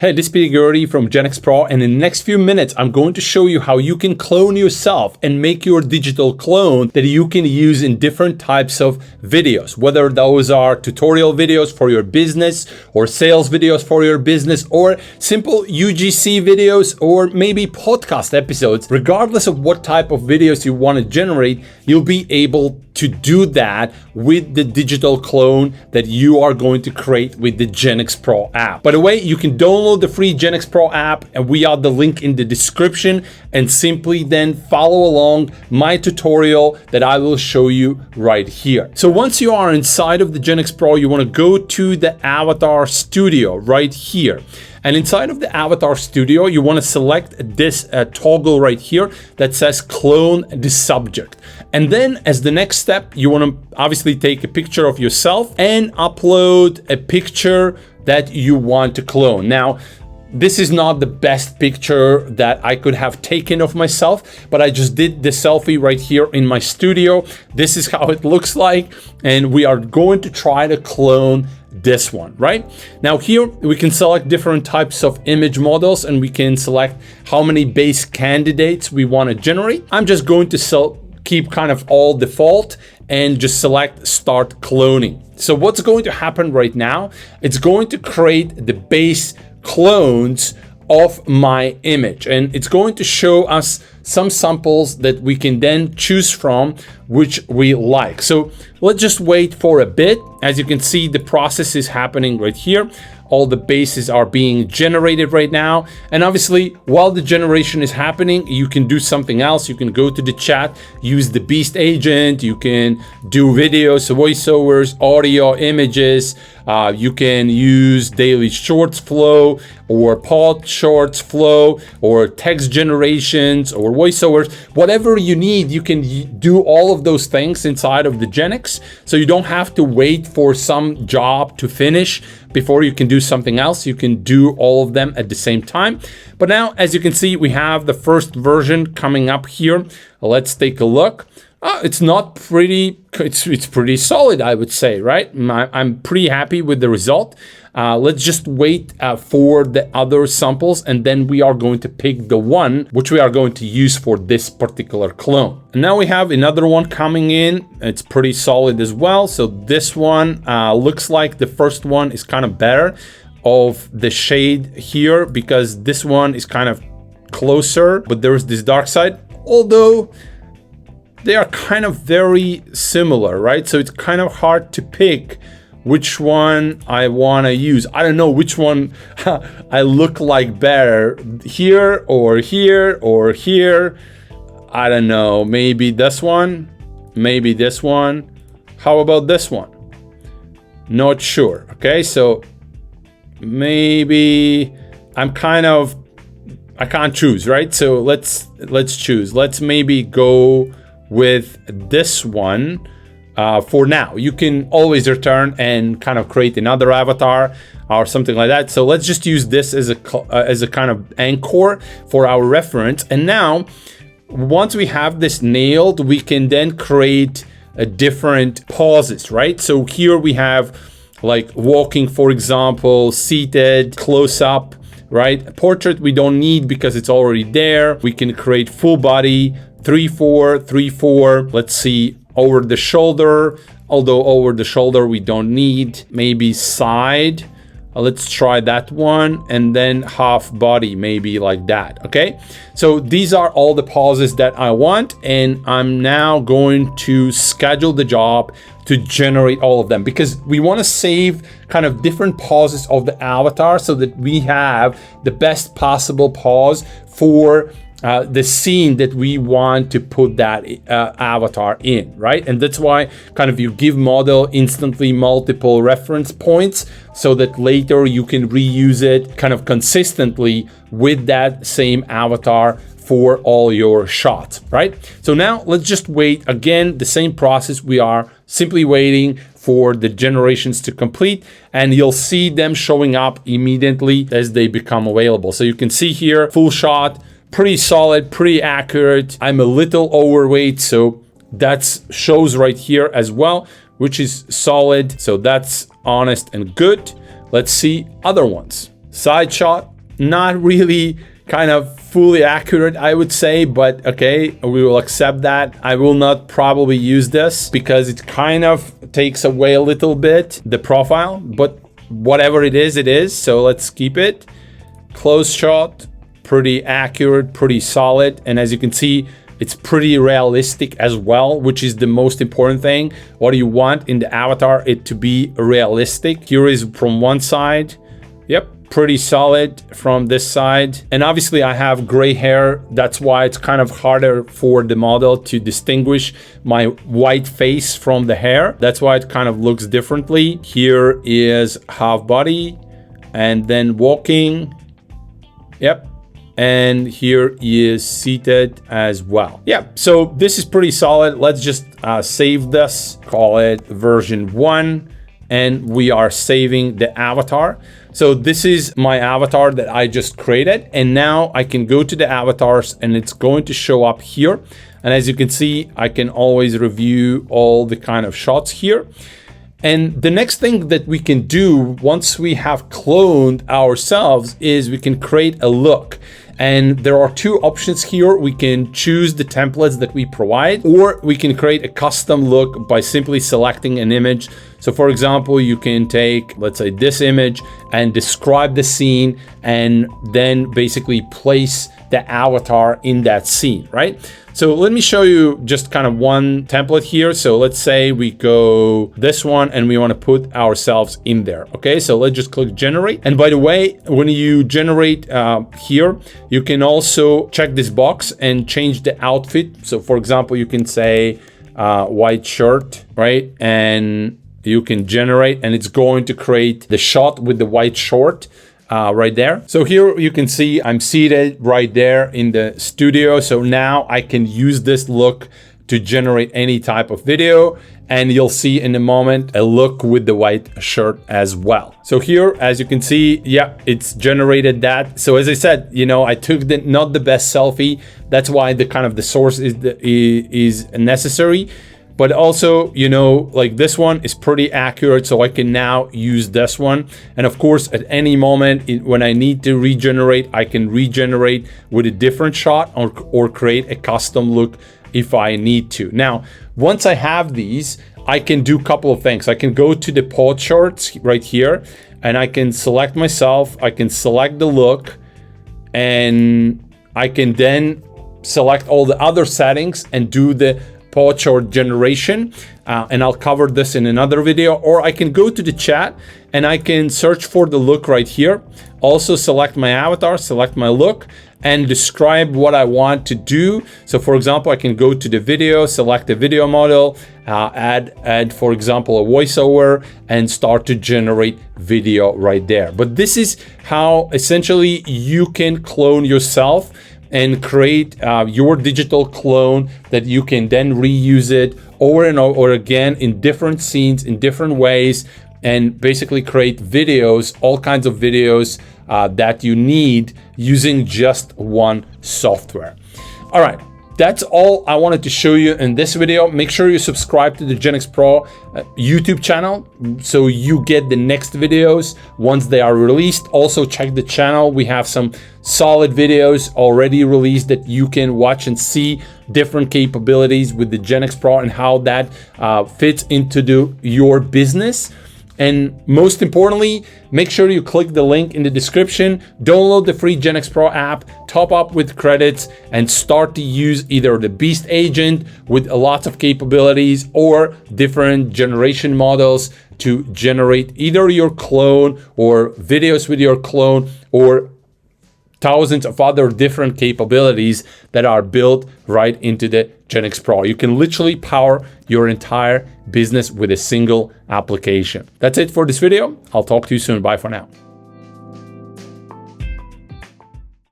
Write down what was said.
Hey, this is Peter from GenX Pro, and in the next few minutes, I'm going to show you how you can clone yourself and make your digital clone that you can use in different types of videos, whether those are tutorial videos for your business or sales videos for your business or simple UGC videos or maybe podcast episodes. Regardless of what type of videos you want to generate, you'll be able to do that with the digital clone that you are going to create with the GenX Pro app. By the way, you can download the free GenX Pro app, and we add the link in the description, and simply then follow along my tutorial that I will show you right here. So once you are inside of the GenX Pro, you want to go to the Avatar Studio right here. And inside of the Avatar Studio, you want to select this toggle right here that says clone the subject. And then as the next step, you want to obviously take a picture of yourself and upload a picture that you want to clone. Now, this is not the best picture that I could have taken of myself, but I just did the selfie right here in my studio. This is how it looks like, and we are going to try to clone this one, right? Now here we can select different types of image models, and we can select how many base candidates we want to generate. I'm just going to keep kind of all default and just select start cloning. So what's going to happen right now, it's going to create the base clones of my image, and it's going to show us some samples that we can then choose from which we like. So let's just wait for a bit. As you can see, the process is happening right here. All the bases are being generated right now. And obviously, while the generation is happening, you can do something else. You can go to the chat, use the Beast agent. You can do videos, voiceovers, audio, images. You can use daily shorts flow or pod shorts flow or text generations or voiceovers. Whatever you need, you can do all of those things inside of the GenX. So you don't have to wait for some job to finish before you can do something else. You can do all of them at the same time. But now, as you can see, we have the first version coming up here. Let's take a look. It's not pretty, it's pretty solid, I would say, right? I'm pretty happy with the result. Let's just wait for the other samples, and then we are going to pick the one which we are going to use for this particular clone. And now we have another one coming in. It's pretty solid as well. So this one looks like the first one is kind of better of the shade here, because this one is kind of closer, but there's this dark side, although they are kind of very similar, right? So it's kind of hard to pick which one I want to use. I don't know which one I look like better, here or here or here. I don't know, maybe this one, maybe this one. How about this one? Not sure. Okay, so maybe I can't choose, right? So let's choose. Let's maybe go with this one for now. You can always return and kind of create another avatar or something like that. So let's just use this as a kind of anchor for our reference. And now, once we have this nailed, we can then create different pauses, right? So here we have like walking, for example, seated, close up, right? Portrait we don't need because it's already there. We can create full body, 3-4, 3-4. Let's see, over the shoulder, although over the shoulder we don't need. Maybe side, let's try that one. And then half body, maybe like that. Okay, so these are all the pauses that I want, and I'm now going to schedule the job to generate all of them, because we want to save kind of different pauses of the avatar so that we have the best possible pause for the scene that we want to put that avatar in, right? And that's why kind of you give model instantly multiple reference points so that later you can reuse it kind of consistently with that same avatar for all your shots, right? So now let's just wait. Again, the same process. We are simply waiting for the generations to complete, and you'll see them showing up immediately as they become available. So you can see here, full shot, pretty solid, pretty accurate. I'm a little overweight, so that shows right here as well, which is solid. So that's honest and good. Let's see other ones. Side shot, not really kind of fully accurate, I would say, but okay, we will accept that. I will not probably use this because it kind of takes away a little bit the profile, but whatever it is. So let's keep it. Close shot, pretty accurate, pretty solid. And as you can see, it's pretty realistic as well, which is the most important thing. What do you want in the avatar? It to be realistic. Here is from one side. Yep, pretty solid from this side. And obviously I have gray hair. That's why it's kind of harder for the model to distinguish my white face from the hair. That's why it kind of looks differently. Here is half body and then walking. Yep. And here he is seated as well. Yeah, so this is pretty solid. Let's just save this, call it version 1, and we are saving the avatar. So this is my avatar that I just created, and now I can go to the avatars and it's going to show up here. And as you can see, I can always review all the kind of shots here. And the next thing that we can do once we have cloned ourselves is we can create a look. And there are two options here. We can choose the templates that we provide, or we can create a custom look by simply selecting an image. So for example, you can take, let's say, this image and describe the scene and then basically place the avatar in that scene, right? So let me show you just kind of one template here. So let's say we go this one and we want to put ourselves in there. Okay, so let's just click generate. And by the way, when you generate here, you can also check this box and change the outfit. So for example, you can say white shirt, right? And you can generate and it's going to create the shot with the white short. Right there. So here you can see I'm seated right there in the studio. So now I can use this look to generate any type of video, and you'll see in a moment a look with the white shirt as well. So here, as you can see, yeah, it's generated that. So as I said, you know, I took not the best selfie. That's why the kind of the source is necessary. But also, you know, like this one is pretty accurate, so I can now use this one. And of course, at any moment when I need to regenerate, I can regenerate with a different shot or create a custom look if I need to. Now, once I have these, I can do a couple of things. I can go to the paw charts right here, and I can select myself. I can select the look, and I can then select all the other settings and do the paw chart generation, and I'll cover this in another video. Or I can go to the chat and I can search for the look right here, also select my avatar, select my look, and describe what I want to do. So for example, I can go to the video, select the video model, add for example a voiceover, and start to generate video right there. But this is how essentially you can clone yourself and create your digital clone that you can then reuse it over and over again in different scenes, in different ways, and basically create videos, all kinds of videos that you need using just one software. All right. That's all I wanted to show you in this video. Make sure you subscribe to the GenX Pro YouTube channel so you get the next videos once they are released. Also check the channel. We have some solid videos already released that you can watch and see different capabilities with the GenX Pro and how that fits into your business. And most importantly, make sure you click the link in the description, download the free GenX Pro app, top up with credits, and start to use either the Beast Agent with lots of capabilities or different generation models to generate either your clone or videos with your clone or thousands of other different capabilities that are built right into the GenX Pro. You can literally power your entire business with a single application. That's it for this video. I'll talk to you soon. Bye for now.